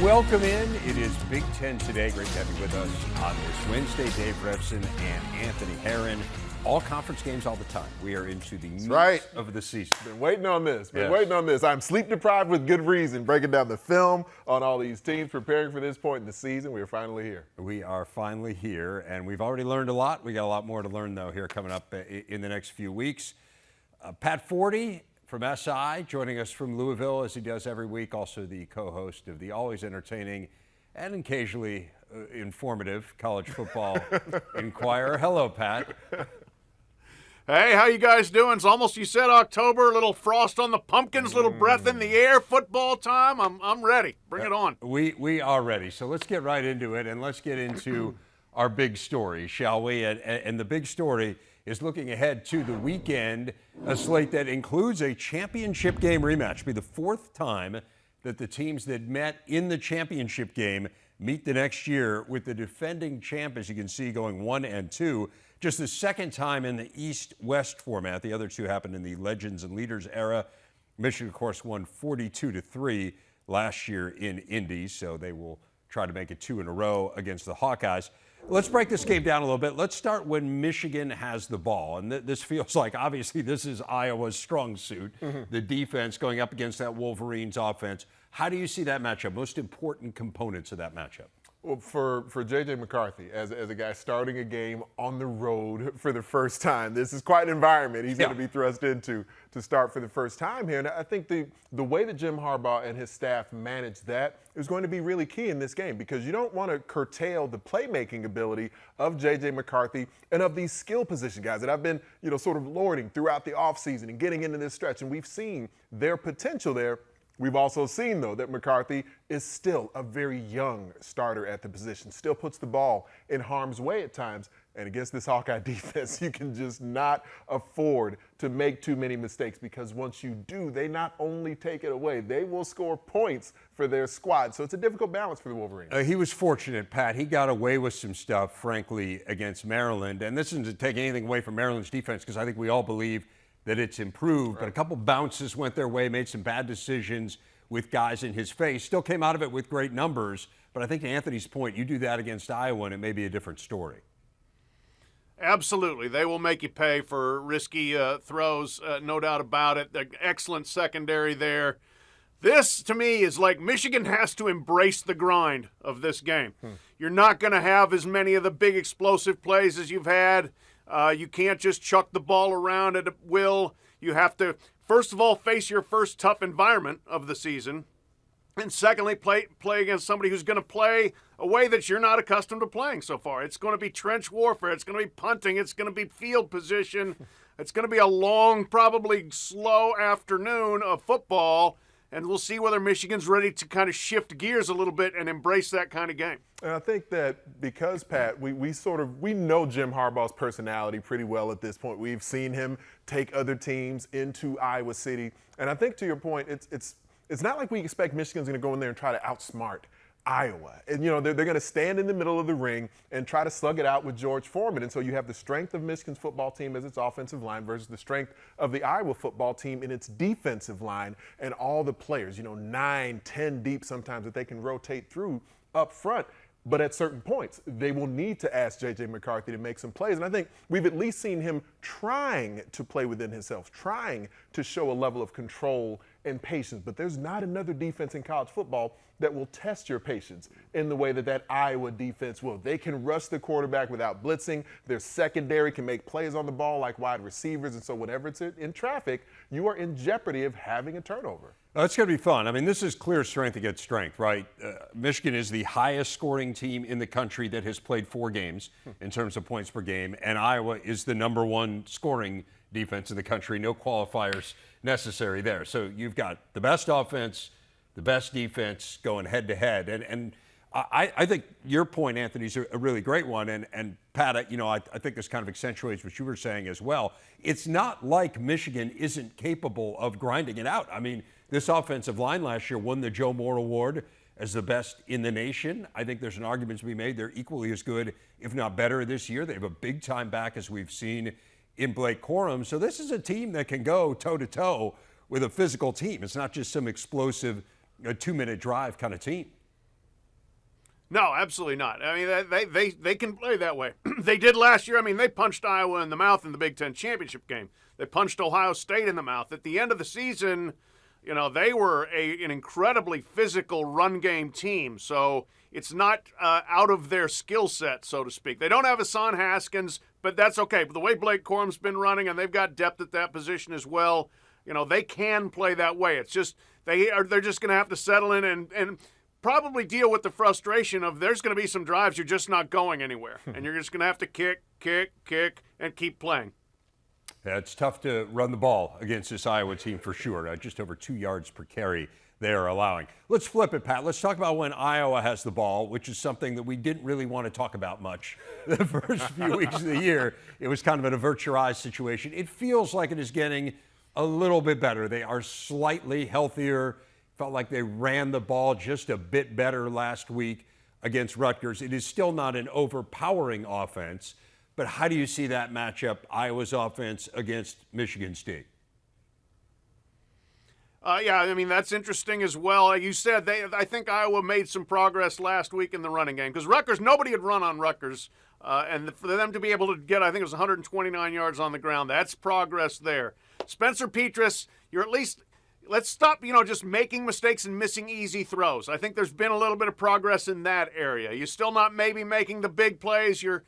Welcome in. It is Big Ten Today. Great to have you with us on this Wednesday. Dave Revson and Anthony Herron. All conference games all the time. We are into the meat of the season. Been waiting on this. Waiting on this. I'm sleep deprived with good reason, breaking down the film on all these teams, preparing for this point in the season. We are finally here. We are finally here, and we've already learned a lot. We got a lot more to learn, though, here coming up in the next few weeks. Pat Forty from SI joining us from Louisville, as he does every week. Also the co-host of the always entertaining and occasionally informative College Football Inquirer. Hello, Pat. Hey, how you guys doing? It's almost, you said October, a little frost on the pumpkins, little breath in the air, football time. I'm ready. Bring it on. We are ready. So let's get right into it, and let's get into our big story, shall we? And the big story is looking ahead to the weekend, a slate that includes a championship game rematch. It'll be the fourth time that the teams that met in the championship game meet the next year, with the defending champ, as you can see, going 1-2. Just the second time in the East-West format. The other two happened in the Legends and Leaders era. Michigan, of course, won 42-3 last year in Indy, so they will try to make it two in a row against the Hawkeyes. Let's break this game down a little bit. Let's start when Michigan has the ball. And this feels like, obviously, this is Iowa's strong suit, the defense going up against that Wolverines offense. How do you see that matchup? Most important components of that matchup? Well, for J.J. McCarthy, as a guy starting a game on the road for the first time, this is quite an environment he's going to be thrust into to start for the first time here. And I think the way that Jim Harbaugh and his staff managed that is going to be really key in this game, because you don't want to curtail the playmaking ability of J.J. McCarthy and of these skill position guys that I've been, sort of lording throughout the offseason and getting into this stretch. And we've seen their potential there. We've also seen, though, that McCarthy is still a very young starter at the position, still puts the ball in harm's way at times. And against this Hawkeye defense, you can just not afford to make too many mistakes, because once you do, they not only take it away, they will score points for their squad. So it's a difficult balance for the Wolverines. He was fortunate, Pat. He got away with some stuff, frankly, against Maryland. And this isn't to take anything away from Maryland's defense, because I think we all believe that it's improved, but a couple bounces went their way, made some bad decisions with guys in his face. Still came out of it with great numbers, but I think to Anthony's point, you do that against Iowa and it may be a different story. Absolutely. They will make you pay for risky throws, no doubt about it. The excellent secondary there. This, to me, is like Michigan has to embrace the grind of this game. You're not going to have as many of the big explosive plays as you've had. You can't just chuck the ball around at will. You have to, first of all, face your first tough environment of the season. And secondly, play against somebody who's going to play a way that you're not accustomed to playing so far. It's going to be trench warfare. It's going to be punting. It's going to be field position. It's going to be a long, probably slow afternoon of football. And we'll see whether Michigan's ready to kind of shift gears a little bit and embrace that kind of game. And I think that because, Pat, we know Jim Harbaugh's personality pretty well at this point. We've seen him take other teams into Iowa City. And I think, to your point, it's not like we expect Michigan's going to go in there and try to outsmart Iowa. And, they're going to stand in the middle of the ring and try to slug it out with George Foreman. And so you have the strength of Michigan's football team as its offensive line versus the strength of the Iowa football team in its defensive line, and all the players, 9, 10 deep sometimes, that they can rotate through up front. But at certain points, they will need to ask J.J. McCarthy to make some plays. And I think we've at least seen him trying to play within himself, trying to show a level of control and patience. But there's not another defense in college football that will test your patience in the way that Iowa defense will. They can rush the quarterback without blitzing. Their secondary can make plays on the ball like wide receivers. And so whenever it's in traffic, you are in jeopardy of having a turnover. It's going to be fun. I mean, this is clear strength against strength, right? Michigan is the highest scoring team in the country that has played 4 games in terms of points per game, and Iowa is the number 1 scoring defense in the country. No qualifiers necessary there. So you've got the best offense, the best defense going head-to-head. And I think your point, Anthony, is a really great one. And Pat, I think this kind of accentuates what you were saying as well. It's not like Michigan isn't capable of grinding it out. I mean, this offensive line last year won the Joe Moore Award as the best in the nation. I think there's an argument to be made they're equally as good, if not better, this year. They have a big-time back, as we've seen in Blake Corum. So this is a team that can go toe-to-toe with a physical team. It's not just some explosive 2-minute drive kind of team. No, absolutely not. I mean, they can play that way. They did last year. I mean, they punched Iowa in the mouth in the Big Ten championship game. They punched Ohio State in the mouth. At the end of the season, you know, they were an incredibly physical run game team. So it's not out of their skill set, so to speak. They don't have Hassan Haskins, but that's okay. But the way Blake Corum's been running, and they've got depth at that position as well, you know, they can play that way. It's just they're just going to have to settle in and probably deal with the frustration of there's going to be some drives you're just not going anywhere, and you're just going to have to kick, and keep playing. Yeah, it's tough to run the ball against this Iowa team for sure. Just over 2 yards per carry they are allowing. Let's flip it, Pat. Let's talk about when Iowa has the ball, which is something that we didn't really want to talk about much the first few weeks of the year. It was kind of an avert your eyes situation. It feels like it is getting a little bit better. They are slightly healthier. Felt like they ran the ball just a bit better last week against Rutgers. It is still not an overpowering offense, but how do you see that matchup, Iowa's offense against Michigan State? Yeah, I mean, that's interesting as well. Like you said, I think Iowa made some progress last week in the running game because Rutgers, nobody had run on Rutgers. And for them to be able to get, I think it was 129 yards on the ground, that's progress there. Spencer Petras, you're at least, let's stop, just making mistakes and missing easy throws. I think there's been a little bit of progress in that area. You're still not maybe making the big plays. You're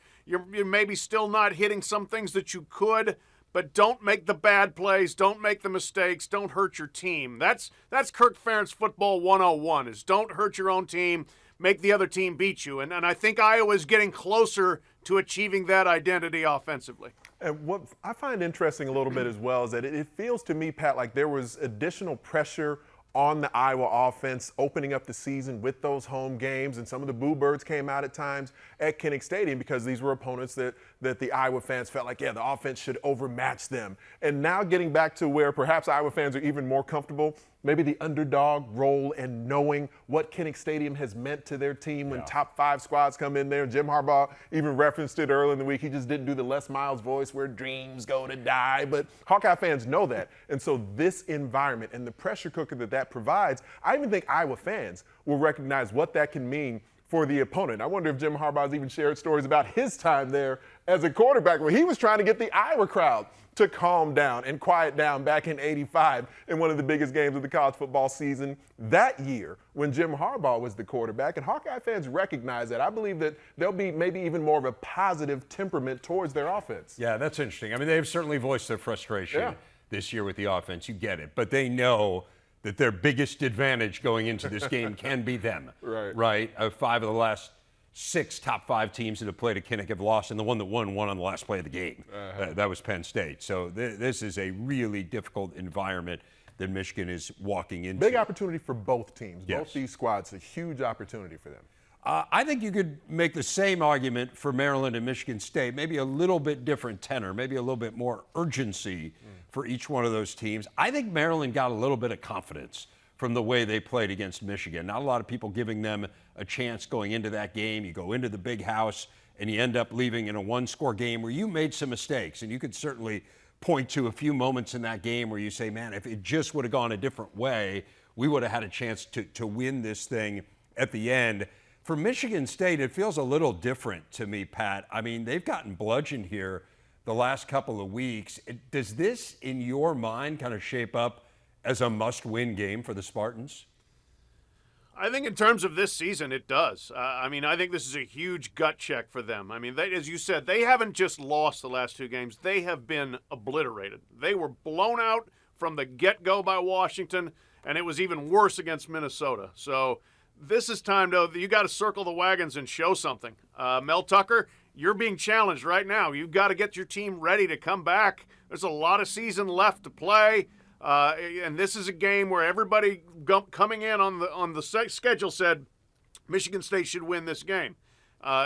maybe still not hitting some things that you could, but don't make the bad plays. Don't make the mistakes. Don't hurt your team. That's Kirk Ferentz football 101 is don't hurt your own team. Make the other team beat you. And I think Iowa's getting closer to achieving that identity offensively. And what I find interesting a little bit as well is that it feels to me, Pat, like there was additional pressure on the Iowa offense opening up the season with those home games, and some of the boo birds came out at times at Kinnick Stadium because these were opponents that the Iowa fans felt like, yeah, the offense should overmatch them. And now getting back to where perhaps Iowa fans are even more comfortable, maybe the underdog role and knowing what Kinnick Stadium has meant to their team when top 5 squads come in there. Jim Harbaugh even referenced it early in the week. He just didn't do the Les Miles voice where dreams go to die. But Hawkeye fans know that. And so this environment and the pressure cooker that provides, I even think Iowa fans will recognize what that can mean for the opponent. I wonder if Jim Harbaugh's even shared stories about his time there as a quarterback where he was trying to get the Iowa crowd to calm down and quiet down back in '85 in one of the biggest games of the college football season that year when Jim Harbaugh was the quarterback. And Hawkeye fans recognize that. I believe that there'll be maybe even more of a positive temperament towards their offense. Yeah, that's interesting. I mean, they've certainly voiced their frustration this year with the offense. You get it. But they know that their biggest advantage going into this game can be them. Right? 5 of the last 6 top 5 teams that have played at Kinnick have lost, and the one that won on the last play of the game. That was Penn State. So this is a really difficult environment that Michigan is walking into. Big opportunity for both teams. Yes. Both these squads, a huge opportunity for them. I think you could make the same argument for Maryland and Michigan State, maybe a little bit different tenor, maybe a little bit more urgency for each one of those teams. I think Maryland got a little bit of confidence from the way they played against Michigan. Not a lot of people giving them a chance going into that game. You go into the big house and you end up leaving in a 1-score game where you made some mistakes. And you could certainly point to a few moments in that game where you say, man, if it just would have gone a different way, we would have had a chance to win this thing at the end. For Michigan State, it feels a little different to me, Pat. I mean, they've gotten bludgeoned here the last couple of weeks. Does this, in your mind, kind of shape up as a must-win game for the Spartans? I think in terms of this season, it does. I think this is a huge gut check for them. I mean, as you said, they haven't just lost the last 2 games. They have been obliterated. They were blown out from the get-go by Washington, and it was even worse against Minnesota. So this is time you got to circle the wagons and show something. Mel Tucker, you're being challenged right now. You've got to get your team ready to come back. There's a lot of season left to play. And this is a game where everybody coming in on the schedule said Michigan State should win this game.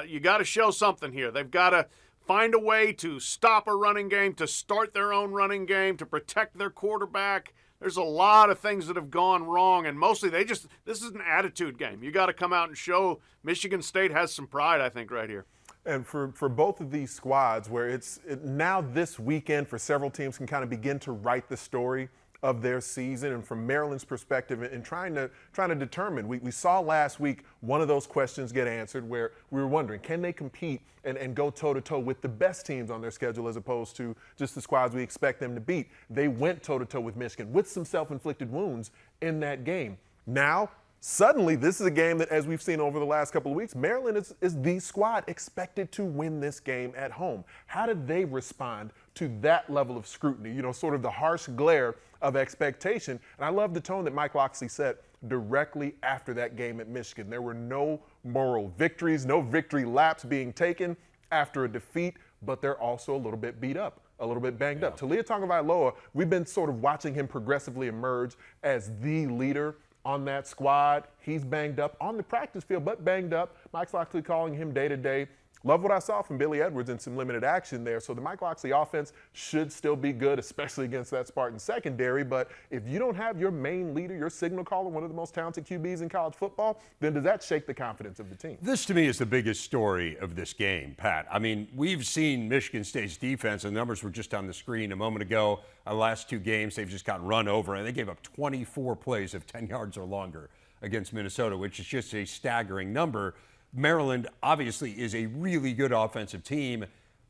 You got to show something here. They've got to find a way to stop a running game, to start their own running game, to protect their quarterback. There's a lot of things that have gone wrong, and mostly this is an attitude game. You got to come out and show Michigan State has some pride, I think, right here. And for both of these squads, where now this weekend for several teams can kind of begin to write the story of their season, and from Maryland's perspective in trying to determine. We saw last week one of those questions get answered where we were wondering, can they compete and go toe-to-toe with the best teams on their schedule as opposed to just the squads we expect them to beat? They went toe-to-toe with Michigan with some self-inflicted wounds in that game. Now, suddenly, this is a game that, as we've seen over the last couple of weeks, Maryland is the squad expected to win this game at home. How did they respond to that level of scrutiny, sort of the harsh glare of expectation? And I love the tone that Mike Locksley set directly after that game at Michigan. There were no moral victories, no victory laps being taken after a defeat, but they're also a little bit beat up, a little bit banged up. Taulia Tagovailoa, we've been sort of watching him progressively emerge as the leader on that squad. He's banged up on the practice field, but banged up. Mike Locksley calling him day-to-day. Love what I saw from Billy Edwards in some limited action there. So the Mike Locksley offense should still be good, especially against that Spartan secondary. But if you don't have your main leader, your signal caller, one of the most talented QBs in college football, then does that shake the confidence of the team? This, to me, is the biggest story of this game, Pat. I mean, we've seen Michigan State's defense, and the numbers were just on the screen a moment ago. The last two games, they've just gotten run over, and they gave up 24 plays of 10 yards or longer against Minnesota, which is just a staggering number. Maryland obviously is a really good offensive team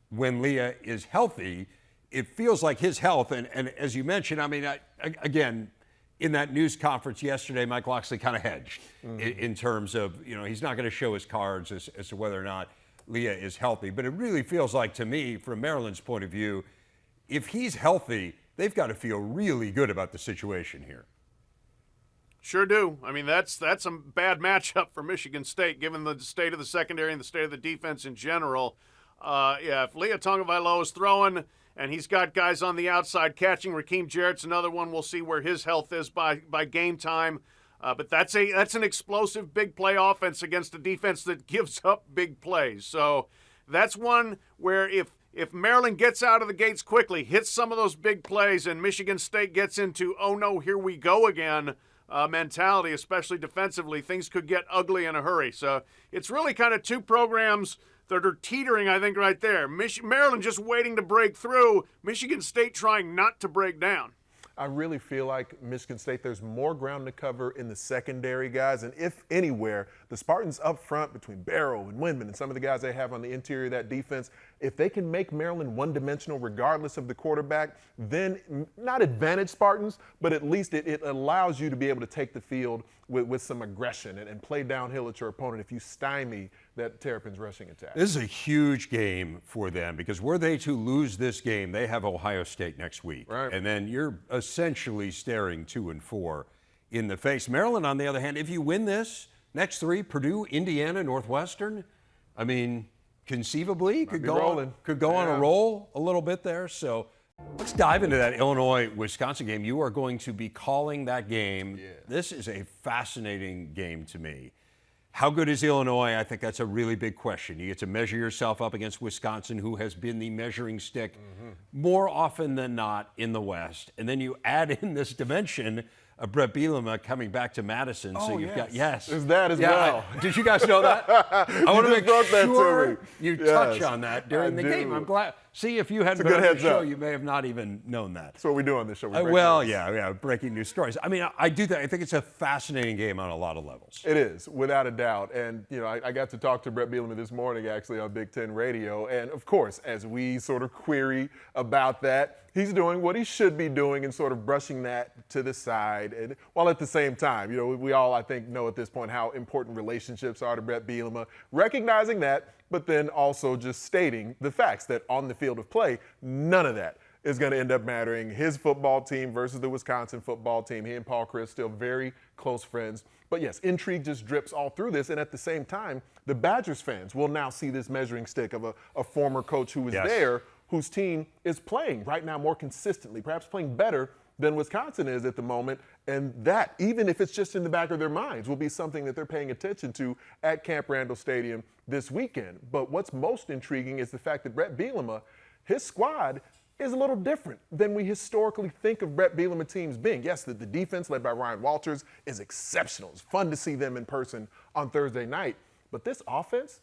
when Leah is healthy. It feels like his health, and as you mentioned, I mean, again, in that news conference yesterday, Mike Locksley kind of hedged in terms of, he's not going to show his cards as to whether or not Leah is healthy. But it really feels like, to me, from Maryland's point of view, if he's healthy, they've got to feel really good about the situation here. Sure do. I mean, that's a bad matchup for Michigan State, given the state of the secondary and the state of the defense in general. If Leah Tagovailoa is throwing and he's got guys on the outside catching, Rakeem Jarrett's another one. We'll see where his health is by game time. But that's an explosive big play offense against a defense that gives up big plays. So that's one where if Maryland gets out of the gates quickly, hits some of those big plays, and Michigan State gets into, oh no, here we go again, mentality, especially defensively, things could get ugly in a hurry. So it's really kind of two programs that are teetering, I think, right there. Maryland just waiting to break through, Michigan State trying not to break down. I really feel like Michigan State, there's more ground to cover in the secondary, guys. And if anywhere, the Spartans up front between Barrow and Windman and some of the guys they have on the interior of that defense, if they can make Maryland one-dimensional regardless of the quarterback, then not advantage Spartans, but at least it allows you to be able to take the field with some aggression and play downhill at your opponent if you stymie that Terrapin's rushing attack. This is a huge game for them because were they to lose this game, they have Ohio State next week. Right. And then you're essentially staring 2-4 in the face. Maryland, on the other hand, if you win this, next three, Purdue, Indiana, Northwestern, I mean, conceivably could go on a roll a little bit there. So let's dive into that Illinois-Wisconsin game. You are going to be calling that game. Yeah. This is a fascinating game to me. How good is Illinois? I think that's a really big question. You get to measure yourself up against Wisconsin, who has been the measuring stick more often than not in the West. And then you add in this dimension of Brett Bielema coming back to Madison. Oh, so you've got, There's that as well. Did you guys know that? I want to make sure you touch on that during the game. I'm glad. See, if you hadn't been on the show, you may have not even known that. That's what we do on this show. Breaking news stories. I mean, I do that. I think it's a fascinating game on a lot of levels. It is, without a doubt. And, I got to talk to Brett Bielema this morning, actually, on Big Ten Radio. And, of course, as we sort of query about that, he's doing what he should be doing and sort of brushing that to the side. And while at the same time, we all, I think, know at this point how important relationships are to Brett Bielema, recognizing that, but then also just stating the facts that on the field of play, none of that is going to end up mattering. His football team versus the Wisconsin football team. He and Paul Chris still very close friends. But yes, intrigue just drips all through this. And at the same time, the Badgers fans will now see this measuring stick of a former coach who was there, whose team is playing right now more consistently, perhaps playing better than Wisconsin is at the moment. And that, even if it's just in the back of their minds, will be something that they're paying attention to at Camp Randall Stadium this weekend. But what's most intriguing is the fact that Brett Bielema, his squad, is a little different than we historically think of Brett Bielema teams being. Yes, the defense led by Ryan Walters is exceptional. It's fun to see them in person on Thursday night. But this offense,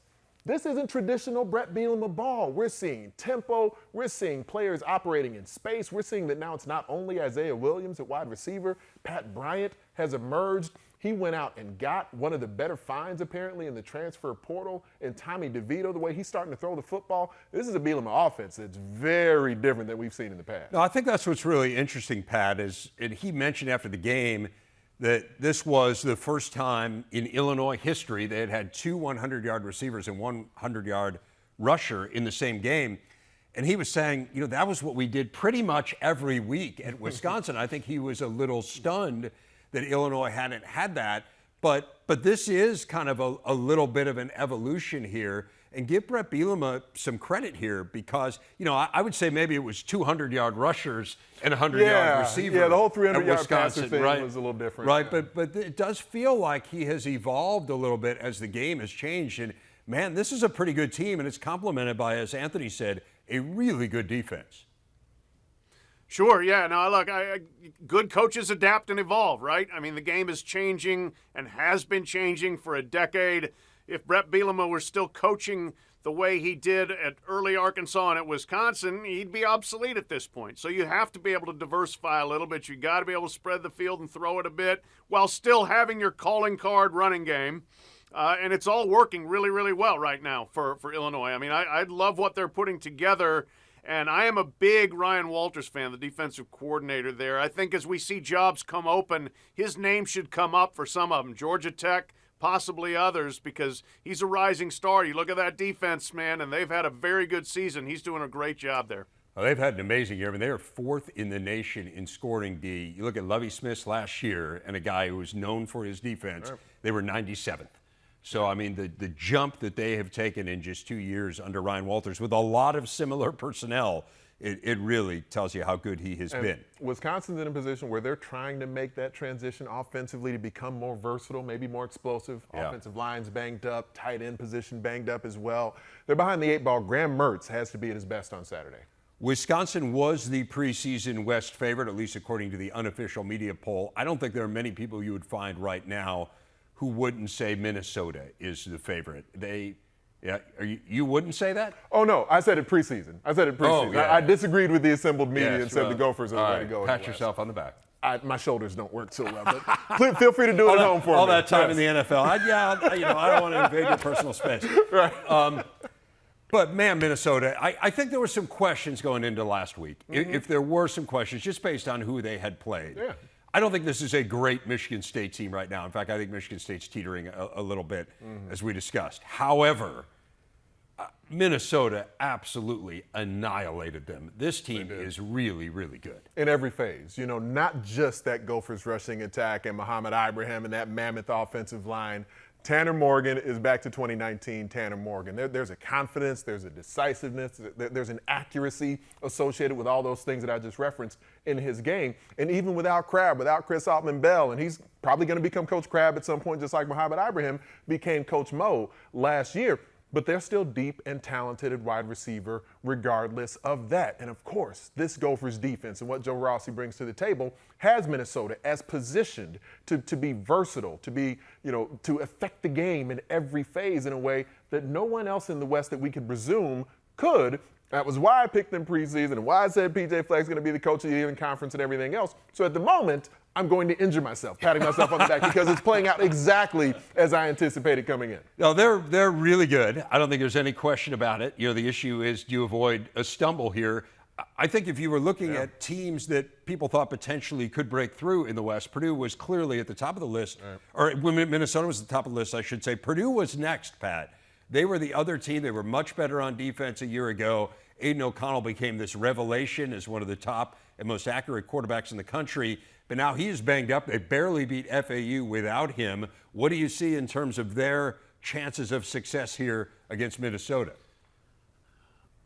This isn't traditional Brett Bielema ball. We're seeing tempo. We're seeing players operating in space. We're seeing that now it's not only Isaiah Williams at wide receiver. Pat Bryant has emerged. He went out and got one of the better finds, apparently, in the transfer portal, and Tommy DeVito, the way he's starting to throw the football. This is a Bielema offense that's very different than we've seen in the past. No, I think that's what's really interesting, Pat, is and he mentioned after the game that this was the first time in Illinois history they had two 100-yard receivers and 100-yard rusher in the same game. And he was saying, that was what we did pretty much every week at Wisconsin. I think he was a little stunned that Illinois hadn't had that. But this is kind of a little bit of an evolution here. And give Brett Bielema some credit here because, I would say maybe it was 200-yard rushers and 100-yard receiver. Yeah, the whole 300-yard passer thing right? was a little different. Right, but it does feel like he has evolved a little bit as the game has changed. And, man, this is a pretty good team, and it's complemented by, as Anthony said, a really good defense. Sure, yeah. Now, look, good coaches adapt and evolve, right? I mean, the game is changing and has been changing for a decade. If Brett Bielema were still coaching the way he did at early Arkansas and at Wisconsin, he'd be obsolete at this point. So you have to be able to diversify a little bit. You got to be able to spread the field and throw it a bit while still having your calling card running game. And it's all working really, really well right now for Illinois. I mean, I love what they're putting together. And I am a big Ryan Walters fan, the defensive coordinator there. I think as we see jobs come open, his name should come up for some of them. Georgia Tech, possibly others, because he's a rising star. You look at that defense, man, and they've had a very good season. He's doing a great job there. Well, they've had an amazing year. I mean, they are fourth in the nation in scoring D. You look at Lovie Smith's last year and a guy who was known for his defense, they were 97th. So, I mean, the jump that they have taken in just 2 years under Ryan Walters with a lot of similar personnel, it really tells you how good he has been. Wisconsin's in a position where they're trying to make that transition offensively to become more versatile, maybe more explosive. Yeah. Offensive line's banged up, tight end position banged up as well. They're behind the 8 ball. Graham Mertz has to be at his best on Saturday. Wisconsin was the preseason West favorite, at least according to the unofficial media poll. I don't think there are many people you would find right now who wouldn't say Minnesota is the favorite. You wouldn't say that? Oh, no, I said it preseason. Oh, yeah. I disagreed with the assembled media and said well, the Gophers are the way to go. Pat yourself on the back. My shoulders don't work so well, but feel free to do it at home for me. All that time in the NFL. I don't want to invade your personal space. Right. But, man, Minnesota, I think there were some questions going into last week. Mm-hmm. If there were some questions, just based on who they had played. Yeah. I don't think this is a great Michigan State team right now. In fact, I think Michigan State's teetering a little bit, as we discussed. However, Minnesota absolutely annihilated them. This team is really, really good. In every phase. Not just that Gophers rushing attack and Muhammad Ibrahim and that mammoth offensive line. Tanner Morgan is back to 2019 Tanner Morgan. There's a confidence, there's a decisiveness, there's an accuracy associated with all those things that I just referenced in his game. And even without Crab, without Chris Altman-Bell, and he's probably going to become Coach Crab at some point, just like Muhammad Ibrahim became Coach Mo last year. But they're still deep and talented at wide receiver regardless of that. And, of course, this Gophers defense and what Joe Rossi brings to the table has Minnesota as positioned to be versatile, to be, to affect the game in every phase in a way that no one else in the West that we could presume could. That was why I picked them preseason and why I said P.J. Fleck's going to be the coach of the year in conference and everything else. So at the moment, I'm going to injure myself, patting myself on the back because it's playing out exactly as I anticipated coming in. No, they're really good. I don't think there's any question about it. The issue is, do you avoid a stumble here? I think if you were looking at teams that people thought potentially could break through in the West, Purdue was clearly at the top of the list. Or when Minnesota was at the top of the list, I should say. Purdue was next, Pat. They were the other team. They were much better on defense a year ago. Aiden O'Connell became this revelation as one of the top and most accurate quarterbacks in the country. But now he is banged up. They barely beat FAU without him. What do you see in terms of their chances of success here against Minnesota?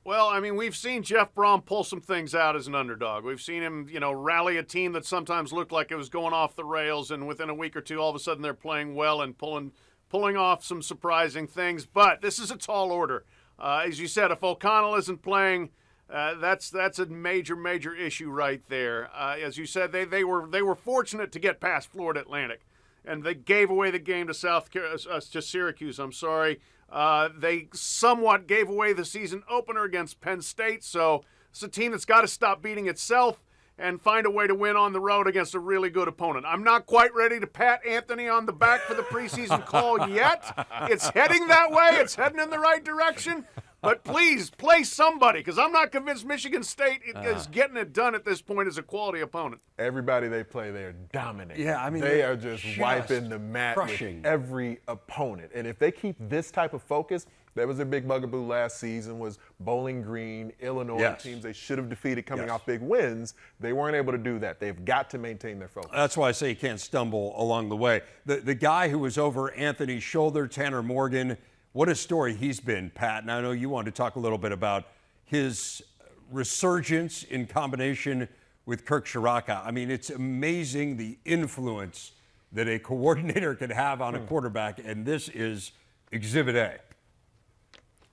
Well, I mean, we've seen Jeff Brom pull some things out as an underdog. We've seen him, rally a team that sometimes looked like it was going off the rails, and within a week or two, all of a sudden they're playing well and pulling off some surprising things. But this is a tall order. As you said, if O'Connell isn't playing, that's a major issue right there. As you said, they were fortunate to get past Florida Atlantic, and they gave away the game to Syracuse. I'm sorry. They somewhat gave away the season opener against Penn State, so it's a team that's got to stop beating itself and find a way to win on the road against a really good opponent. I'm not quite ready to pat Anthony on the back for the preseason call yet. It's heading that way. It's heading in the right direction. But please, play somebody, because I'm not convinced Michigan State is getting it done at this point as a quality opponent. Everybody they play, they're dominating. Yeah, I mean, they are just wiping the mat crushing with every opponent. And if they keep this type of focus, that was their big bugaboo last season, was Bowling Green, Illinois, Yes. teams they should have defeated coming Yes. off big wins. They weren't able to do that. They've got to maintain their focus. That's why I say you can't stumble along the way. The guy who was over Anthony's shoulder, Tanner Morgan, what a story he's been, Pat. And I know you wanted to talk a little bit about his resurgence in combination with Kirk Shiraka. I mean, it's amazing the influence that a coordinator can have on a quarterback, and this is Exhibit A.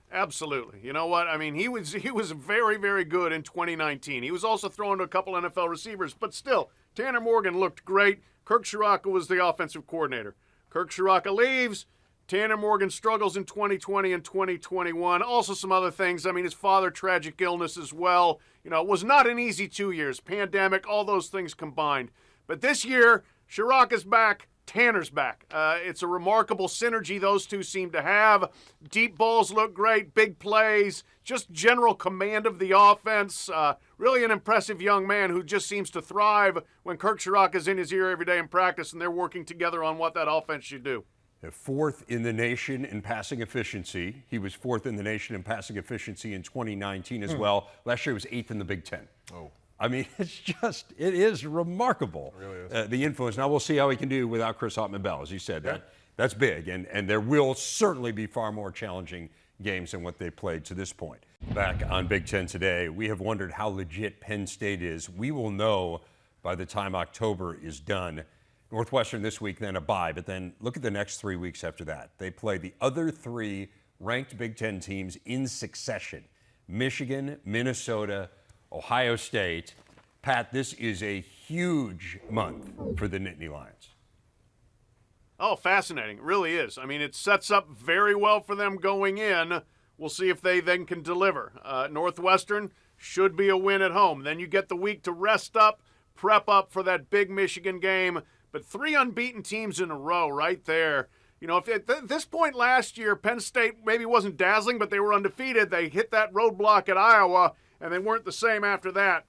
Absolutely. You know what? I mean, he was very, very good in 2019. He was also throwing to a couple NFL receivers, but still, Tanner Morgan looked great. Kirk Shiraka was the offensive coordinator. Kirk Shiraka leaves. Tanner Morgan struggles in 2020 and 2021. Also some other things. I mean, his father, tragic illness as well. You know, it was not an easy 2 years. Pandemic, all those things combined. But this year, Shiraka's back. Tanner's back. It's a remarkable synergy those two seem to have. Deep balls look great, big plays, just general command of the offense. Really an impressive young man who just seems to thrive when Kirk Shiraka's in his ear every day in practice and they're working together on what that offense should do. Fourth in the nation in passing efficiency. He was fourth in the nation in passing efficiency in 2019 as well. Last year he was eighth in the Big Ten. Oh. I mean, it is remarkable, It really is. the influence. Now we'll see how he can do without Chris Ottman-Bell. As you said, that's big, and there will certainly be far more challenging games than what they played to this point. Back on Big Ten today, we have wondered how legit Penn State is. We will know by the time October is done. Northwestern this week, then a bye, but then look at the next 3 weeks after that. They play the other three ranked Big Ten teams in succession: Michigan, Minnesota, Ohio State. Pat, this is a huge month for the Nittany Lions. Oh, fascinating. It really is. I mean, it sets up very well for them going in. We'll see if they then can deliver. Northwestern should be a win at home. Then you get the week to rest up, prep up for that big Michigan game. But three unbeaten teams in a row right there. You know, if at this point last year, Penn State maybe wasn't dazzling, but they were undefeated. They hit that roadblock at Iowa, and they weren't the same after that.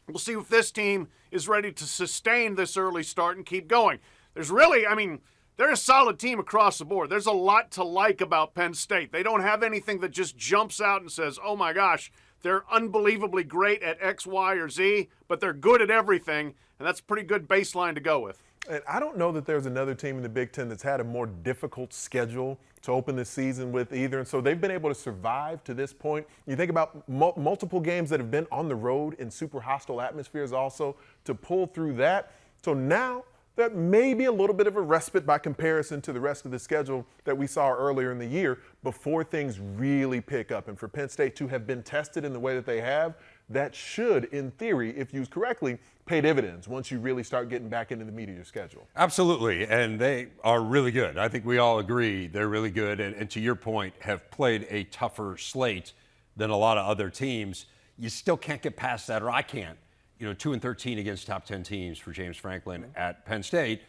We'll see if this team is ready to sustain this early start and keep going. They're a solid team across the board. There's a lot to like about Penn State. They don't have anything that just jumps out and says, oh my gosh, they're unbelievably great at X, Y, or Z, but they're good at everything, and that's a pretty good baseline to go with. And I don't know that there's another team in the Big Ten that's had a more difficult schedule to open the season with either. And so they've been able to survive to this point. You think about multiple games that have been on the road in super hostile atmospheres also to pull through that. So now that may be a little bit of a respite by comparison to the rest of the schedule that we saw earlier in the year before things really pick up. And for Penn State to have been tested in the way that they have, that should, in theory, if used correctly, pay dividends once you really start getting back into the meat of your schedule. Absolutely, and they are really good. I think we all agree they're really good, and to your point, have played a tougher slate than a lot of other teams. You still can't get past that, or I can't. 2-13 against top 10 teams for James Franklin at Penn State.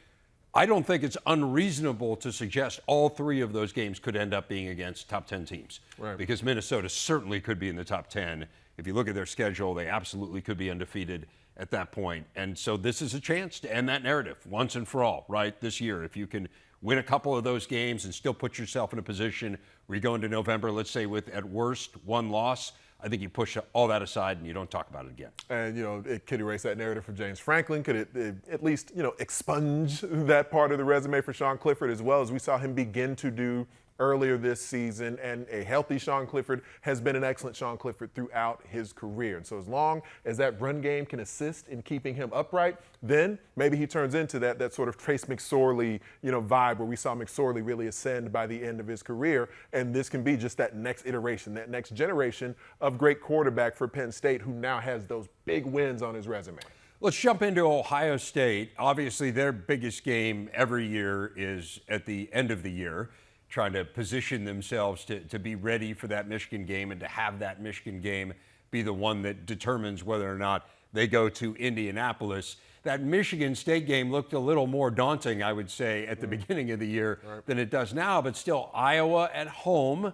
I don't think it's unreasonable to suggest all three of those games could end up being against top 10 teams. Right. Because Minnesota certainly could be in the top 10. If you look at their schedule, they absolutely could be undefeated at that point. And so this is a chance to end that narrative once and for all, right, this year. If you can win a couple of those games and still put yourself in a position where you go into November, let's say with, at worst, one loss, I think you push all that aside and you don't talk about it again. And, it could erase that narrative for James Franklin. Could it at least, expunge that part of the resume for Sean Clifford as well, as we saw him begin to do earlier this season. And a healthy Sean Clifford has been an excellent Sean Clifford throughout his career. And so as long as that run game can assist in keeping him upright, then maybe he turns into that sort of Trace McSorley, vibe where we saw McSorley really ascend by the end of his career. And this can be just that next iteration, that next generation of great quarterback for Penn State who now has those big wins on his resume. Let's jump into Ohio State. Obviously, their biggest game every year is at the end of the year, trying to position themselves to be ready for that Michigan game and to have that Michigan game be the one that determines whether or not they go to Indianapolis. That Michigan State game looked a little more daunting, I would say, at the beginning of the year than it does now, but still Iowa at home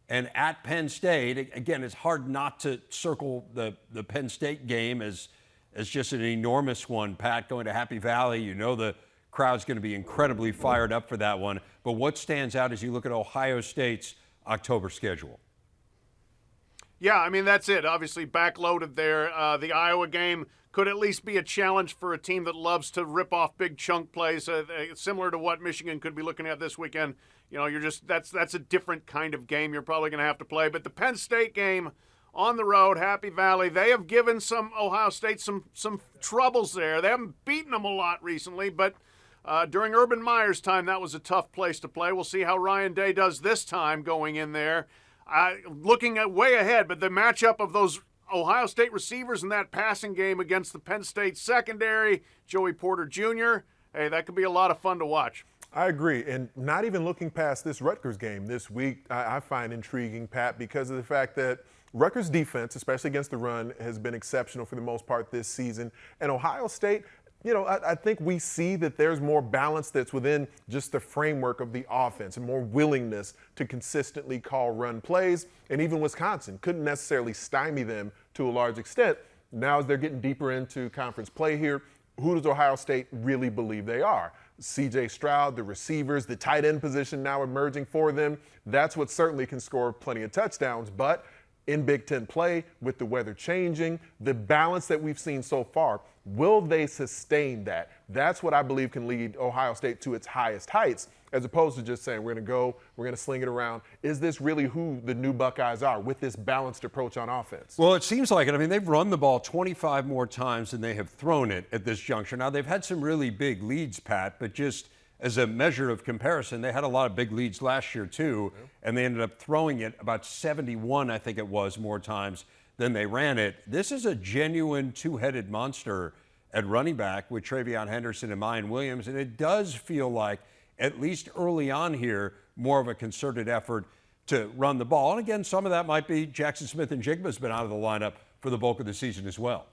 and at Penn State. Again, it's hard not to circle the Penn State game as just an enormous one. Pat, going to Happy Valley, you know the crowd's going to be incredibly fired up for that one. But what stands out as you look at Ohio State's October schedule? Yeah, I mean, that's it. Obviously backloaded there. The Iowa game could at least be a challenge for a team that loves to rip off big chunk plays, similar to what Michigan could be looking at this weekend. You know, that's a different kind of game you're probably going to have to play. But the Penn State game on the road, Happy Valley, they have given some Ohio State some troubles there. They haven't beaten them a lot recently, but during Urban Meyer's time, that was a tough place to play. We'll see how Ryan Day does this time going in there. Looking at way ahead, but the matchup of those Ohio State receivers in that passing game against the Penn State secondary, Joey Porter Jr., hey, that could be a lot of fun to watch. I agree. And not even looking past this Rutgers game this week, I find intriguing, Pat, because of the fact that Rutgers' defense, especially against the run, has been exceptional for the most part this season. And Ohio State, you know, I think we see that there's more balance that's within just the framework of the offense and more willingness to consistently call run plays. And even Wisconsin couldn't necessarily stymie them to a large extent. Now, as they're getting deeper into conference play here, who does Ohio State really believe they are? C.J. Stroud, the receivers, the tight end position now emerging for them. That's what certainly can score plenty of touchdowns. But in Big Ten play, with the weather changing, the balance that we've seen so far, will they sustain that? That's what I believe can lead Ohio State to its highest heights, as opposed to just saying, we're going to go, we're going to sling it around. Is this really who the new Buckeyes are with this balanced approach on offense? Well, it seems like it. I mean, they've run the ball 25 more times than they have thrown it at this juncture. Now, they've had some really big leads, Pat, but just as a measure of comparison, they had a lot of big leads last year, too, and they ended up throwing it about 71, I think it was, more times than they ran it. This is a genuine two-headed monster at running back with Travion Henderson and Mayan Williams, and it does feel like, at least early on here, more of a concerted effort to run the ball. And again, some of that might be Jackson Smith and Jigba's been out of the lineup for the bulk of the season as well.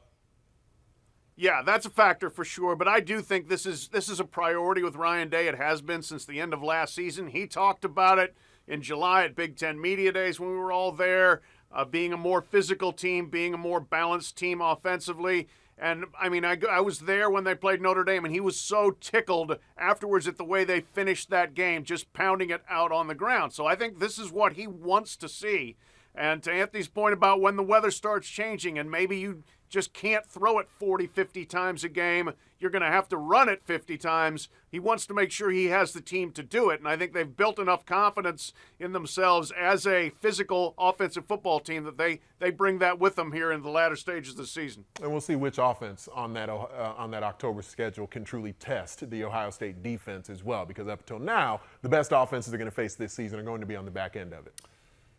Yeah, that's a factor for sure, but I do think this is a priority with Ryan Day. It has been since the end of last season. He talked about it in July at Big Ten Media Days when we were all there, being a more physical team, being a more balanced team offensively. And, I mean, I was there when they played Notre Dame, and he was so tickled afterwards at the way they finished that game, just pounding it out on the ground. So I think this is what he wants to see. And to Anthony's point about when the weather starts changing and maybe you just can't throw it 40, 50 times a game, you're going to have to run it 50 times. He wants to make sure he has the team to do it. And I think they've built enough confidence in themselves as a physical offensive football team that they bring that with them here in the latter stages of the season. And we'll see which offense on that October schedule can truly test the Ohio State defense as well, because up until now, the best offenses they're going to face this season are going to be on the back end of it.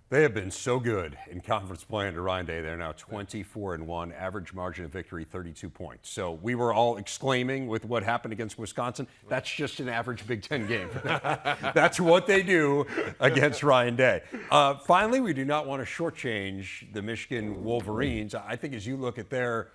They have been so good in conference play under Ryan Day. They're now 24-1, average margin of victory 32 points. So we were all exclaiming with what happened against Wisconsin. That's just an average Big Ten game. That's what they do against Ryan Day. Finally, we do not want to shortchange the Michigan Wolverines. I think as you look at their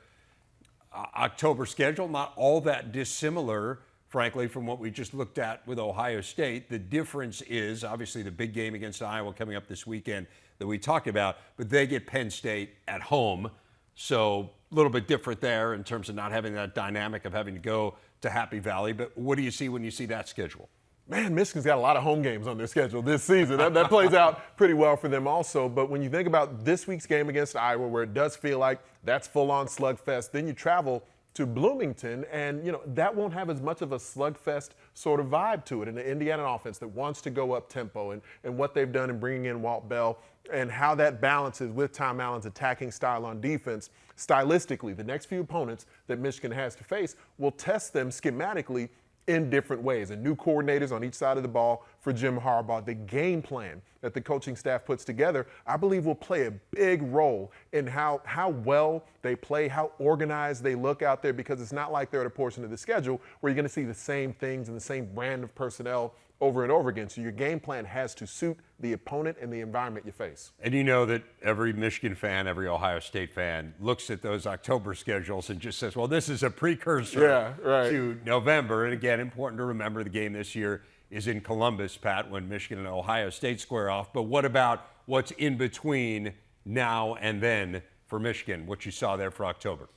October schedule, not all that dissimilar, frankly, from what we just looked at with Ohio State. The difference is obviously the big game against Iowa coming up this weekend that we talked about, but they get Penn State at home. So a little bit different there in terms of not having that dynamic of having to go to Happy Valley. But what do you see when you see that schedule? Man, Michigan's got a lot of home games on their schedule this season. That plays out pretty well for them also. But when you think about this week's game against Iowa, where it does feel like that's full-on slugfest, then you travel to Bloomington, and that won't have as much of a slugfest sort of vibe to it. And the Indiana offense that wants to go up tempo, and what they've done in bringing in Walt Bell, and how that balances with Tom Allen's attacking style on defense. Stylistically, the next few opponents that Michigan has to face will test them schematically in different ways, and new coordinators on each side of the ball for Jim Harbaugh. The game plan that the coaching staff puts together, I believe, will play a big role in how well they play, how organized they look out there, because it's not like they're at a portion of the schedule where you're going to see the same things and the same brand of personnel over and over again. So your game plan has to suit the opponent and the environment you face. And you know that every Michigan fan, every Ohio State fan looks at those October schedules and just says, well, this is a precursor to November. And again, important to remember the game this year is in Columbus, Pat, when Michigan and Ohio State square off. But what about what's in between now and then for Michigan, what you saw there for October?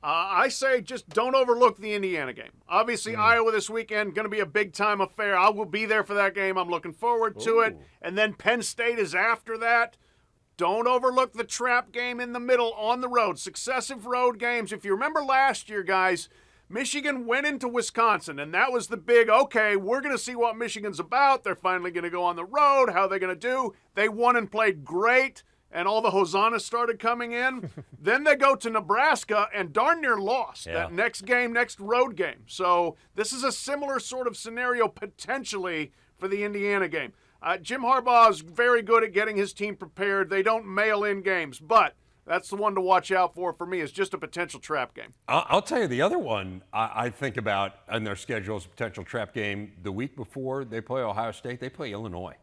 I say just don't overlook the Indiana game. Obviously, Iowa this weekend, going to be a big-time affair. I will be there for that game. I'm looking forward to it. And then Penn State is after that. Don't overlook the trap game in the middle on the road. Successive road games. If you remember last year, guys, Michigan went into Wisconsin, and that was the big, okay, we're going to see what Michigan's about. They're finally going to go on the road. How are they going to do? They won and played great. And all the hosannas started coming in. Then they go to Nebraska and darn near lost that next road game. So this is a similar sort of scenario potentially for the Indiana game. Jim Harbaugh is very good at getting his team prepared. They don't mail in games, but that's the one to watch out for me is just a potential trap game. I'll tell you the other one I think about in their schedule is a potential trap game. The week before they play Ohio State, they play Illinois.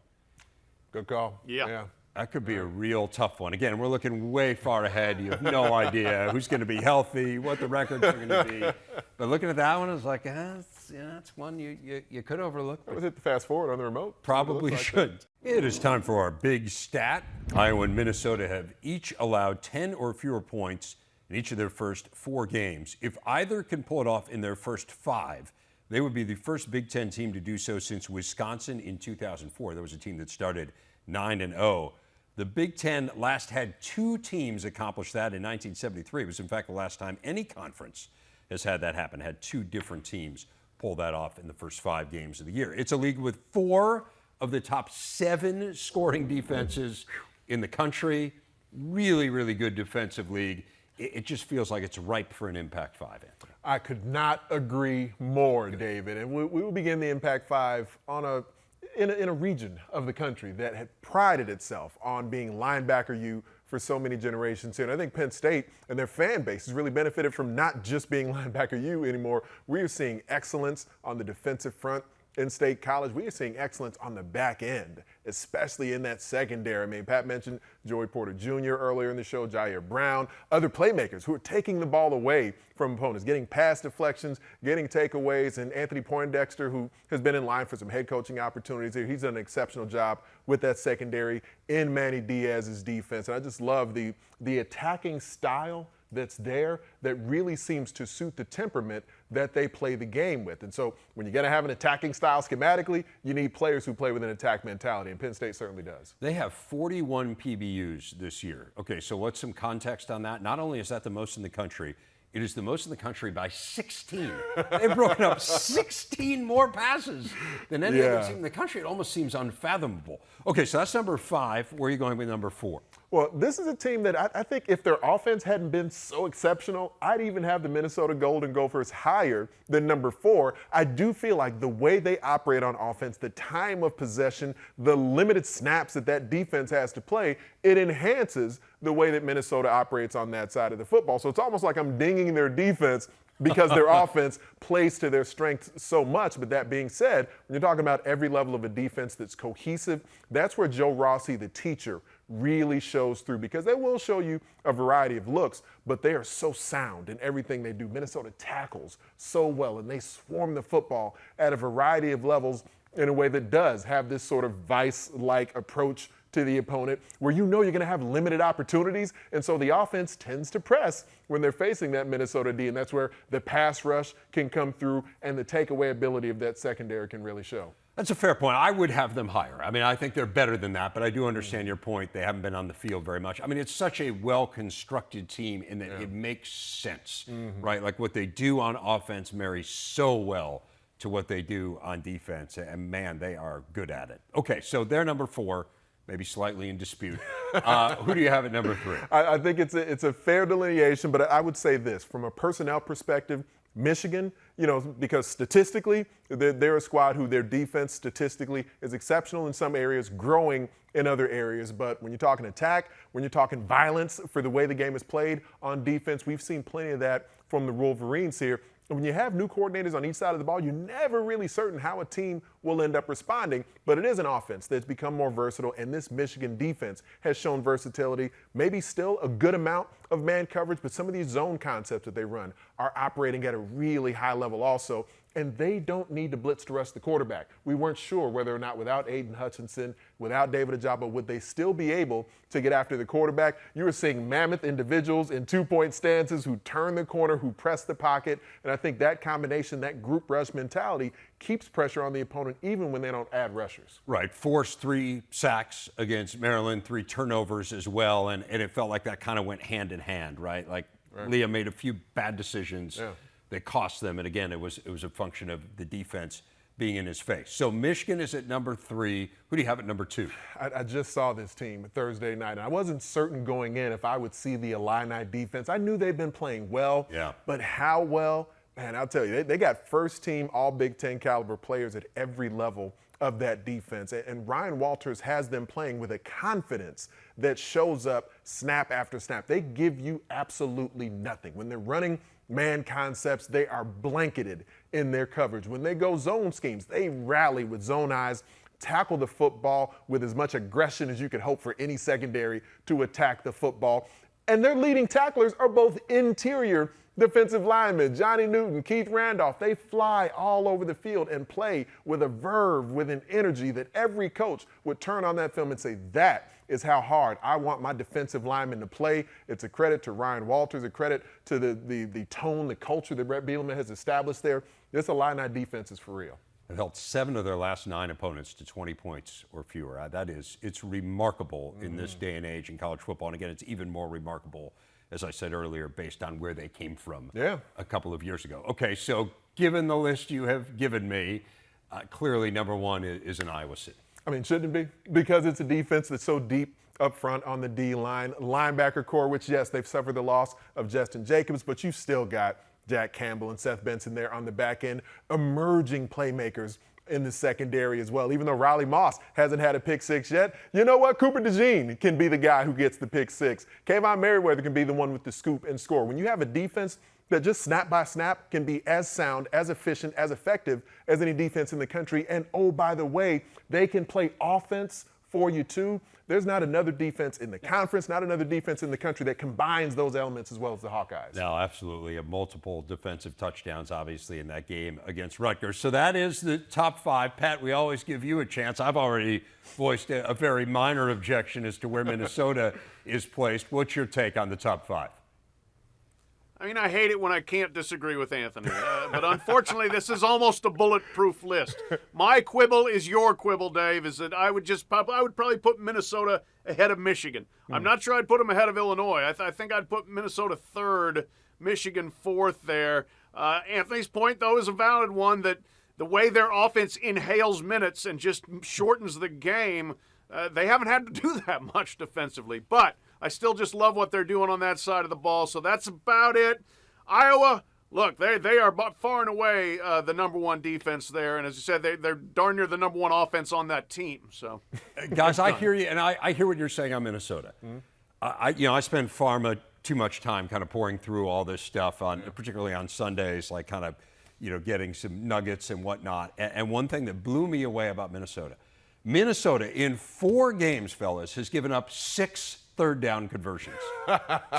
Good call. Yeah. That could be a real tough one. Again, we're looking way far ahead. You have no idea who's going to be healthy, what the records are going to be. But looking at that one, it's like, it's one you could overlook. Let's hit the fast forward on the remote. Probably should. It is time for our big stat. Iowa and Minnesota have each allowed 10 or fewer points in each of their first 4 games. If either can pull it off in their first 5, they would be the first Big Ten team to do so since Wisconsin in 2004. There was a team that started 9-0. The Big Ten last had 2 teams accomplish that in 1973. It was, in fact, the last time any conference has had that happen, had 2 different teams pull that off in the first 5 games of the year. It's a league with 4 of the top 7 scoring defenses in the country. Really, really good defensive league. It just feels like it's ripe for an Impact 5, Anthony. I could not agree more, David. And we will begin the Impact 5 on in a region of the country that had prided itself on being linebacker U for so many generations here. And I think Penn State and their fan base has really benefited from not just being linebacker U anymore. We are seeing excellence on the defensive front in State College. We are seeing excellence on the back end, especially in that secondary. I mean, Pat mentioned Joey Porter Jr. earlier in the show, Jair Brown, other playmakers who are taking the ball away from opponents, getting pass deflections, getting takeaways, and Anthony Poindexter, who has been in line for some head coaching opportunities here. He's done an exceptional job with that secondary in Manny Diaz's defense. And I just love the attacking style that's there that really seems to suit the temperament that they play the game with. And so when you're going to have an attacking style schematically, you need players who play with an attack mentality, and Penn State certainly does. They have 41 PBUs this year. Okay, so what's some context on that? Not only is that the most in the country, it is the most in the country by 16. They've broken up 16 more passes than any other team in the country. It almost seems unfathomable. Okay, so that's number 5. Where are you going with number 4? Well, this is a team that I think if their offense hadn't been so exceptional, I'd even have the Minnesota Golden Gophers higher than number 4. I do feel like the way they operate on offense, the time of possession, the limited snaps that defense has to play, it enhances the way that Minnesota operates on that side of the football. So it's almost like I'm dinging their defense because their offense plays to their strengths so much. But that being said, when you're talking about every level of a defense that's cohesive, that's where Joe Rossi, the teacher, really shows through, because they will show you a variety of looks, but they are so sound in everything they do. Minnesota tackles so well, and they swarm the football at a variety of levels in a way that does have this sort of vice-like approach to the opponent, where you know you're going to have limited opportunities, and so the offense tends to press when they're facing that Minnesota D, and that's where the pass rush can come through and the takeaway ability of that secondary can really show. That's a fair point. I would have them higher. I mean, I think they're better than that, but I do understand your point. They haven't been on the field very much. I mean, it's such a well-constructed team in that it makes sense, right? Like what they do on offense marries so well to what they do on defense, and man, they are good at it. Okay, so they're number 4. Maybe slightly in dispute. Who do you have at number 3? I think it's a fair delineation, but I would say this. From a personnel perspective, Michigan, because statistically, they're a squad who their defense statistically is exceptional in some areas, growing in other areas. But when you're talking attack, when you're talking violence for the way the game is played on defense, we've seen plenty of that from the Wolverines here. And when you have new coordinators on each side of the ball, you're never really certain how a team will end up responding. But it is an offense that's become more versatile, and this Michigan defense has shown versatility. Maybe still a good amount of man coverage, but some of these zone concepts that they run are operating at a really high level also. And they don't need to blitz to rush the quarterback. We weren't sure whether or not without Aiden Hutchinson, without David Ojabo, would they still be able to get after the quarterback. You were seeing mammoth individuals in two-point stances who turn the corner, who press the pocket. And I think that combination, that group rush mentality, keeps pressure on the opponent even when they don't add rushers. Right. Forced 3 sacks against Maryland, 3 turnovers as well. And it felt like that kind of went hand in hand, right? Like Leah made a few bad decisions. Yeah. That cost them, and again, it was a function of the defense being in his face. So Michigan is at number 3. Who do you have at number 2? I just saw this team Thursday night, and I wasn't certain going in if I would see the Illini defense. I knew they'd been playing well, but how well? Man, I'll tell you, they got first-team all Big Ten caliber players at every level of that defense. And Ryan Walters has them playing with a confidence that shows up snap after snap. They give you absolutely nothing. When they're running man concepts, they are blanketed in their coverage. When they go zone schemes, they rally with zone eyes, tackle the football with as much aggression as you could hope for any secondary to attack the football. And their leading tacklers are both interior defensive linemen. Johnny Newton, Keith Randolph, they fly all over the field and play with a verve, with an energy that every coach would turn on that film and say, that is how hard I want my defensive linemen to play. It's a credit to Ryan Walters, a credit to the tone, the culture that Brett Bielema has established there. This Illini defense is for real. They've held 7 of their last 9 opponents to 20 points or fewer. It's remarkable in this day and age in college football. And again, it's even more remarkable, as I said earlier, based on where they came from a couple of years ago. Okay, so given the list you have given me, clearly number 1 is in Iowa City. I mean, shouldn't it be? Because it's a defense that's so deep up front on the D-line. Linebacker core, which, yes, they've suffered the loss of Justin Jacobs, but you've still got Jack Campbell and Seth Benson there on the back end, emerging playmakers in the secondary as well. Even though Riley Moss hasn't had a pick 6 yet, you know what? Cooper DeJean can be the guy who gets the pick 6. Kayvon Merriweather can be the one with the scoop and score. When you have a defense that just snap by snap can be as sound, as efficient, as effective as any defense in the country, and oh, by the way, they can play offense for you too. There's not another defense in the conference, not another defense in the country that combines those elements as well as the Hawkeyes. No, absolutely. Multiple defensive touchdowns, obviously, in that game against Rutgers. So that is the top 5. Pat, we always give you a chance. I've already voiced a very minor objection as to where Minnesota is placed. What's your take on the top 5? I mean, I hate it when I can't disagree with Anthony, but unfortunately, this is almost a bulletproof list. My quibble is your quibble, Dave, is that I would probably put Minnesota ahead of Michigan. I'm not sure I'd put them ahead of Illinois. I think I'd put Minnesota 3rd, Michigan 4th there. Anthony's point, though, is a valid one, that the way their offense inhales minutes and just shortens the game, they haven't had to do that much defensively. But I still just love what they're doing on that side of the ball. So that's about it. Iowa, look, they are far and away the number 1 defense there. And as you said, they're darn near the number 1 offense on that team. So, guys, I hear you, and I hear what you're saying on Minnesota. I spend far too much time kind of pouring through all this stuff, particularly on Sundays, like kind of, getting some nuggets and whatnot. And one thing that blew me away about Minnesota in 4 games, fellas, has given up 6 third down conversions.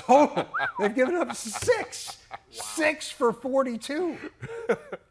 Total. They've given up 6. Wow. 6 for 42.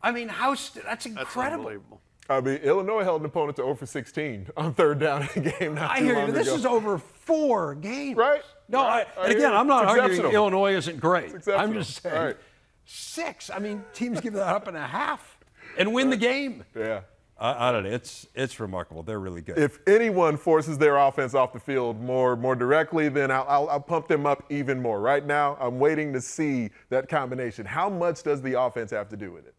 I mean, that's incredible. That's unbelievable. I mean, Illinois held an opponent to 0 for 16 on third down in a game not too long ago. This is over 4 games. Right? No, right. And again, I'm not arguing Illinois isn't great. I'm just saying right. 6. I mean, teams give that up in a half and win the game. Yeah. I don't know. It's remarkable. They're really good. If anyone forces their offense off the field more directly, then I'll pump them up even more. Right now, I'm waiting to see that combination. How much does the offense have to do with it?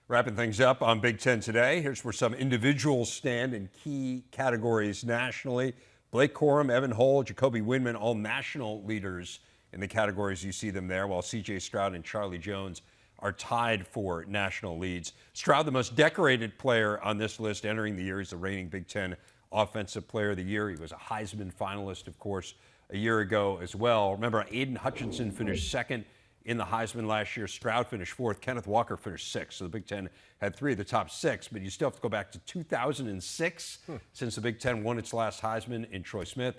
Wrapping things up on Big Ten today, here's where some individuals stand in key categories nationally. Blake Corum, Evan Hull, Jacoby Windman, all national leaders in the categories you see them there, while C.J. Stroud and Charlie Jones are tied for national leads. Stroud, the most decorated player on this list entering the year. He's the reigning Big Ten Offensive Player of the Year. He was a Heisman finalist, of course, a year ago as well. Remember, Aiden Hutchinson finished second in the Heisman last year. Stroud finished fourth. Kenneth Walker finished sixth. So the Big Ten had three of the top six, but you still have to go back to 2006 since the Big Ten won its last Heisman in Troy Smith.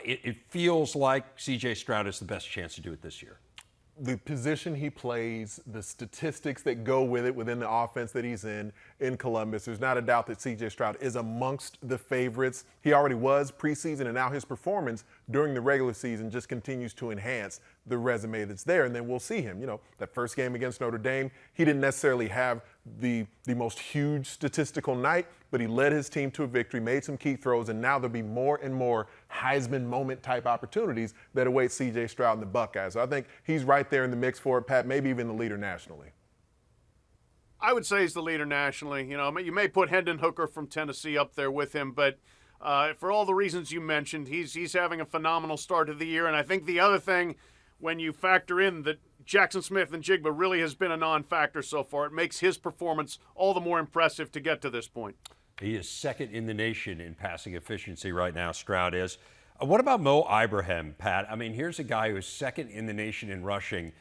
It feels like C.J. Stroud has the best chance to do it this year. The position he plays, the statistics that go with it within the offense that he's in Columbus, there's not a doubt that C.J. Stroud is amongst the favorites. He already was preseason, and now his performance during the regular season just continues to enhance the resume that's there. And then we'll see him. You know, that first game against Notre Dame, he didn't necessarily have the most huge statistical night, but he led his team to a victory, made some key throws, and now there'll be more and more Heisman moment type opportunities that await C.J. Stroud and the Buckeyes. So I think he's right there in the mix for it, Pat, maybe even the leader nationally. I would say he's the leader nationally. You know, you may put Hendon Hooker from Tennessee up there with him, but for all the reasons you mentioned, he's having a phenomenal start to the year. And I think the other thing, when you factor in that Jackson Smith and Jigba really has been a non-factor so far, it makes his performance all the more impressive to get to this point. He is second in the nation in passing efficiency right now, Stroud is. What about Mo Ibrahim, Pat? I mean, here's a guy who is second in the nation in rushing.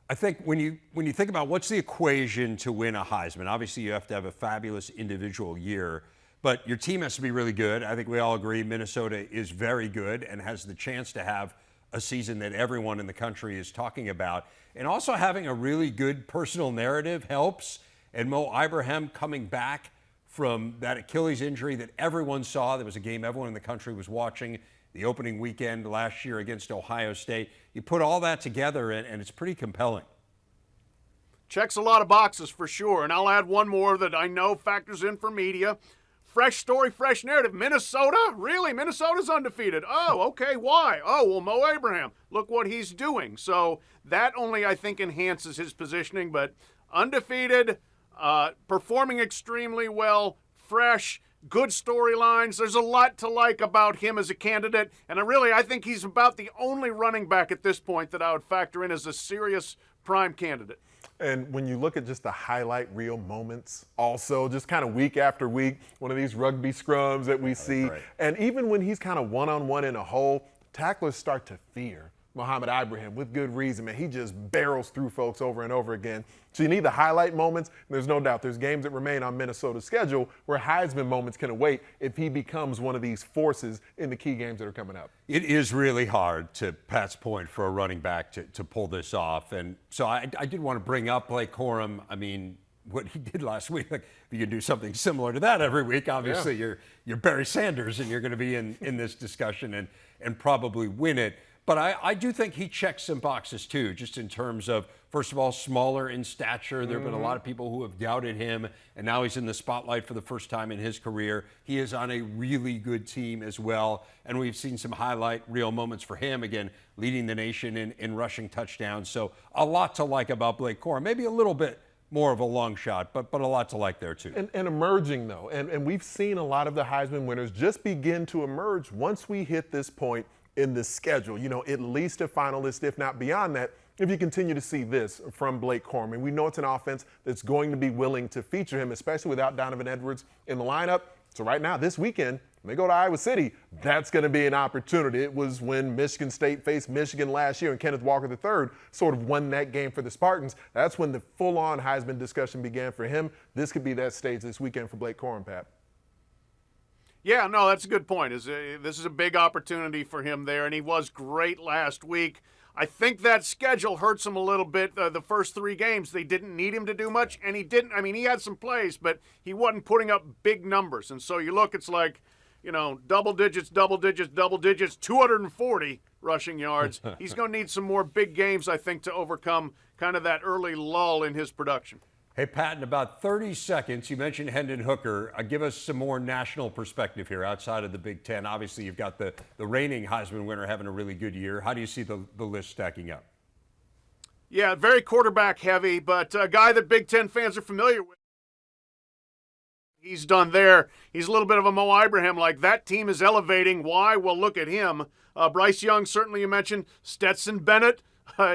I think when you think about what's the equation to win a Heisman, obviously you have to have a fabulous individual year, but your team has to be really good. I think we all agree Minnesota is very good and has the chance to have a season that everyone in the country is talking about. And also having a really good personal narrative helps. And Mo Ibrahim coming back from that Achilles injury that everyone saw. There was a game everyone in the country was watching the opening weekend last year against Ohio State. You put all that together and it's pretty compelling. Checks a lot of boxes for sure. And I'll add one more that I know factors in for media. Fresh story, fresh narrative. Minnesota? Really? Minnesota's undefeated. Oh, okay. Why? Oh, well, Mo Ibrahim. Look what he's doing. So that only, I think, enhances his positioning. But undefeated, performing extremely well, fresh, good storylines. There's a lot to like about him as a candidate. And I think he's about the only running back at this point that I would factor in as a serious prime candidate. And when you look at just the highlight reel moments, also just kind of week after week, one of these rugby scrums that we see, right. And even when he's kind of one-on-one in a hole, tacklers start to fear Mohamed Ibrahim with good reason, man. He just barrels through folks over and over again. So you need the highlight moments. And there's no doubt there's games that remain on Minnesota's schedule where Heisman moments can await if he becomes one of these forces in the key games that are coming up. It is really hard, to Pat's point, for a running back to pull this off. And so I did want to bring up Blake Corum. I mean, what he did last week, like, if you can do something similar to that every week, obviously you're Barry Sanders and you're going to be in this discussion and probably win it. But I do think he checks some boxes too, just in terms of, first of all, smaller in stature. There have been a lot of people who have doubted him, and now he's in the spotlight for the first time in his career. He is on a really good team as well, and we've seen some highlight reel moments for him, again, leading the nation in rushing touchdowns. So a lot to like about Blake Corum. Maybe a little bit more of a long shot, but a lot to like there too. And emerging, though, and we've seen a lot of the Heisman winners just begin to emerge once we hit this point in the schedule, you know, at least a finalist, if not beyond that, if you continue to see this from Blake Corum. And we know it's an offense that's going to be willing to feature him, especially without Donovan Edwards in the lineup. So right now, this weekend, when they go to Iowa City, that's going to be an opportunity. It was when Michigan State faced Michigan last year and Kenneth Walker III sort of won that game for the Spartans. That's when the full-on Heisman discussion began for him. This could be that stage this weekend for Blake Corum, Pat. Yeah, no, that's a good point. This is a big opportunity for him there, and he was great last week. I think that schedule hurts him a little bit. The first three games, they didn't need him to do much, and he didn't. I mean, he had some plays, but he wasn't putting up big numbers. And so you look, it's like, you know, double digits, 240 rushing yards. He's going to need some more big games, I think, to overcome kind of that early lull in his production. Hey, Pat, in about 30 seconds, you mentioned Hendon Hooker. Give us some more national perspective here outside of the Big Ten. Obviously, you've got the reigning Heisman winner having a really good year. How do you see the list stacking up? Yeah, very quarterback heavy, but a guy that Big Ten fans are familiar with. He's done there. He's a little bit of a Mo Ibrahim, like that team is elevating. Why? Well, look at him. Bryce Young, certainly you mentioned. Stetson Bennett.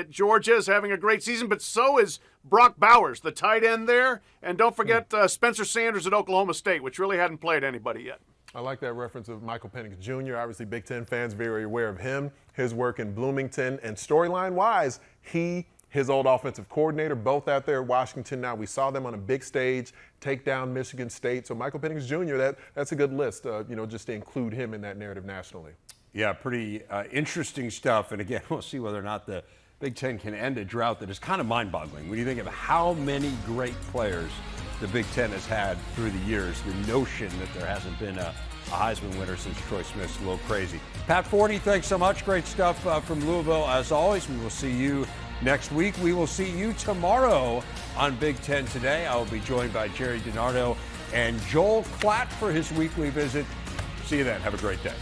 Georgia is having a great season, but so is Brock Bowers, the tight end there, and don't forget Spencer Sanders at Oklahoma State, which really hadn't played anybody yet. I like that reference of Michael Penix Jr. Obviously, Big Ten fans very aware of him, his work in Bloomington, and storyline-wise, his old offensive coordinator, both out there at Washington now. We saw them on a big stage take down Michigan State. So Michael Penix Jr., that's a good list, just to include him in that narrative nationally. Yeah, pretty interesting stuff. And again, we'll see whether or not the Big Ten can end a drought that is kind of mind-boggling. When you think of how many great players the Big Ten has had through the years, the notion that there hasn't been a Heisman winner since Troy Smith's a little crazy. Pat Forty, thanks so much. Great stuff from Louisville. As always, we will see you next week. We will see you tomorrow on Big Ten Today. I will be joined by Jerry DiNardo and Joel Klatt for his weekly visit. See you then. Have a great day.